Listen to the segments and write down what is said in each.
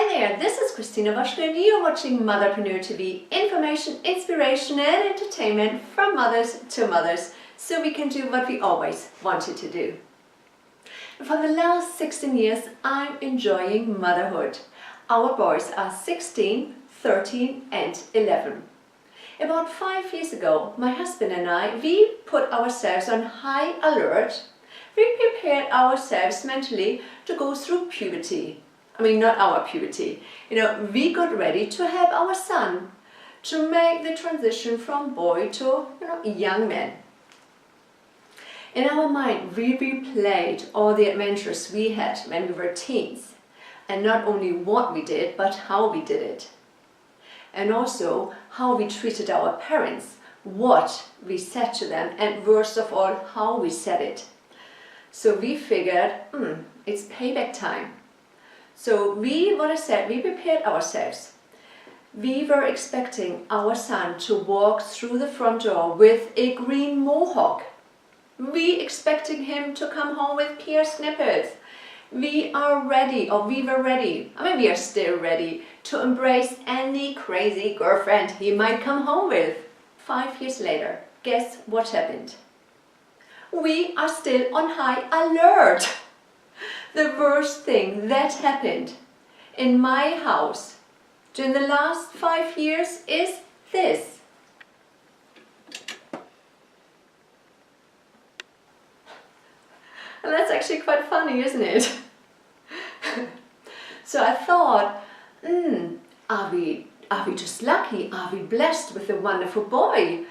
Hi there, this is Christina Waschko and you're watching Motherpreneur TV. Information, inspiration and entertainment from mothers to mothers, so we can do what we always wanted to do. For the last 16 years I'm enjoying motherhood. Our boys are 16, 13 and 11. About 5 years ago, my husband and I, we put ourselves on high alert. We prepared ourselves mentally to go through puberty. I mean, not our puberty. We got ready to have our son, to make the transition from boy to, young man. In our mind, we replayed all the adventures we had when we were teens. And not only what we did, but how we did it. And also how we treated our parents, what we said to them, and worst of all, how we said it. So we figured, it's payback time. So we prepared ourselves. We were expecting our son to walk through the front door with a green mohawk. We expecting him to come home with pierced nipples. We were ready, we are still ready to embrace any crazy girlfriend he might come home with. 5 years later, guess what happened? We are still on high alert. The worst thing that happened in my house during the last 5 years is this. And that's actually quite funny, isn't it? So I thought, are we just lucky? Are we blessed with a wonderful boy?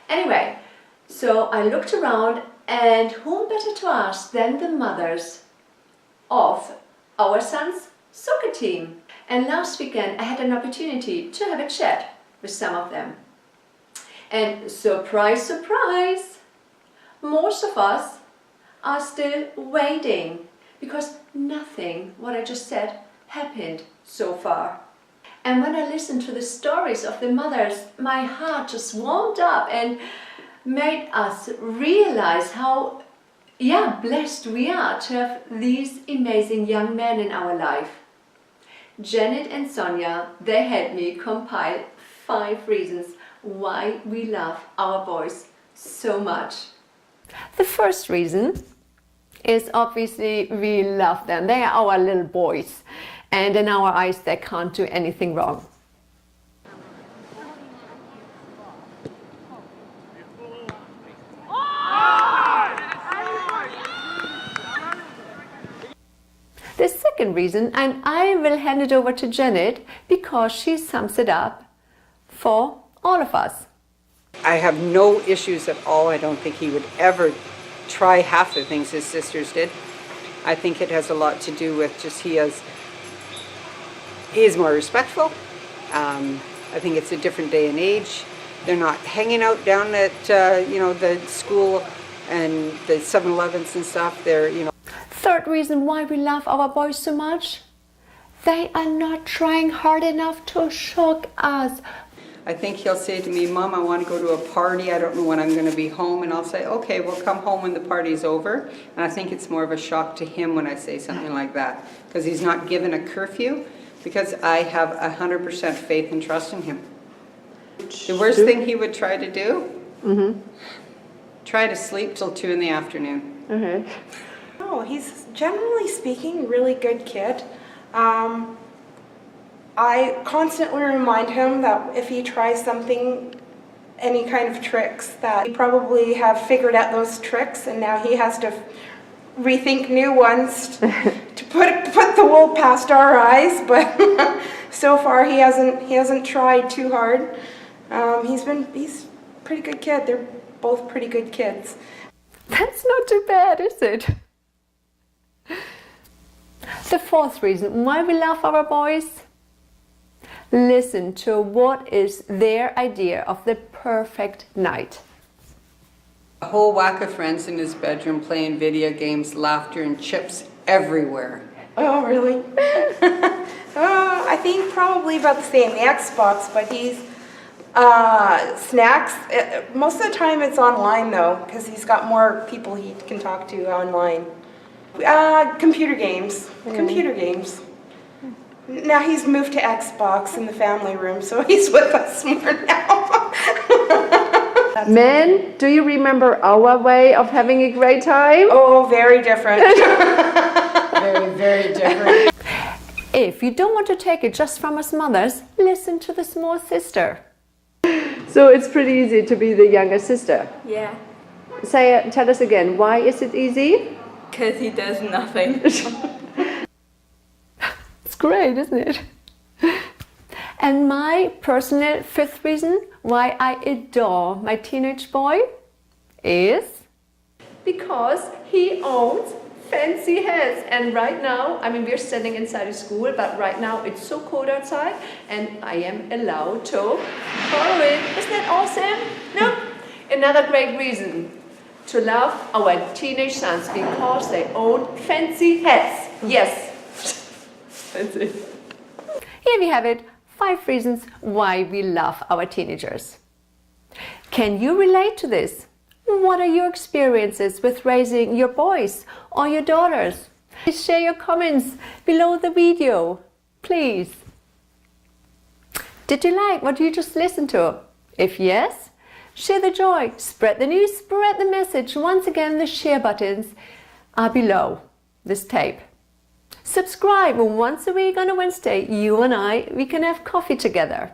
Anyway, so I looked around, and whom better to ask than the mothers of our son's soccer team. And last weekend I had an opportunity to have a chat with some of them. And surprise, surprise, most of us are still waiting because nothing, what I just said, happened so far. And when I listened to the stories of the mothers, my heart just warmed up and made us realize how blessed we are to have these amazing young men in our life. Janet and Sonia, they helped me compile 5 reasons why we love our boys so much. The first reason is obviously we love them. They are our little boys, and in our eyes they can't do anything wrong. The second reason, and I will hand it over to Janet because she sums it up for all of us. I have no issues at all. I don't think he would ever try half the things his sisters did. I think it has a lot to do with just he is more respectful. I think it's a different day and age. They're not hanging out down at the school and the 7-Elevens and stuff. They're Third reason why we love our boys so much, they are not trying hard enough to shock us. I think he'll say to me, Mom, I want to go to a party. I don't know when I'm going to be home. And I'll say, okay, we'll come home when the party's over. And I think it's more of a shock to him when I say something like that, because he's not given a curfew, because I have 100% faith and trust in him. The worst thing he would try to do, try to sleep till 2 in the afternoon. Oh, he's generally speaking a really good kid. I constantly remind him that if he tries something, any kind of tricks, that he probably have figured out those tricks and now he has to rethink new ones to put the wool past our eyes. But so far he hasn't tried too hard. He's a pretty good kid. They're both pretty good kids. That's not too bad, is it? The fourth reason why we love our boys, listen to what is their idea of the perfect night. A whole whack of friends in his bedroom playing video games, laughter and chips everywhere. Oh, really? I think probably about the same, the Xbox, but he's snacks. Most of the time it's online though, because he's got more people he can talk to online. Computer games. Computer games. Now he's moved to Xbox in the family room, so he's with us more now. Men, do you remember our way of having a great time? Oh, very different. Very, very different. If you don't want to take it just from us mothers, listen to the small sister. So it's pretty easy to be the younger sister. Yeah, Tell us again, why is it easy? because he does nothing. It's great, isn't it? And my personal fifth reason why I adore my teenage boy is because he owns fancy hats. And right now, I mean, we're standing inside a school, but right now it's so cold outside and I am allowed to borrow it. Isn't that awesome? No? Another great reason to love our teenage sons because they own fancy hats. Yes. Fancy. Here we have it. 5 reasons why we love our teenagers. Can you relate to this? What are your experiences with raising your boys or your daughters? Please share your comments below the video, please. Did you like what you just listened to? If yes, share the joy, spread the news, spread the message. Once again, the share buttons are below this tape. Subscribe once a week on a Wednesday. You and we can have coffee together.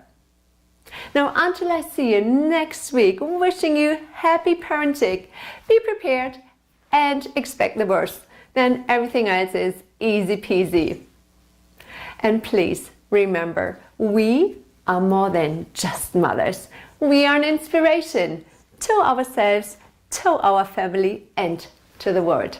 Now, until I see you next week, wishing you happy parenting. Be prepared and expect the worst. Then everything else is easy peasy. And please remember, we are more than just mothers. We are an inspiration to ourselves, to our family, and to the world.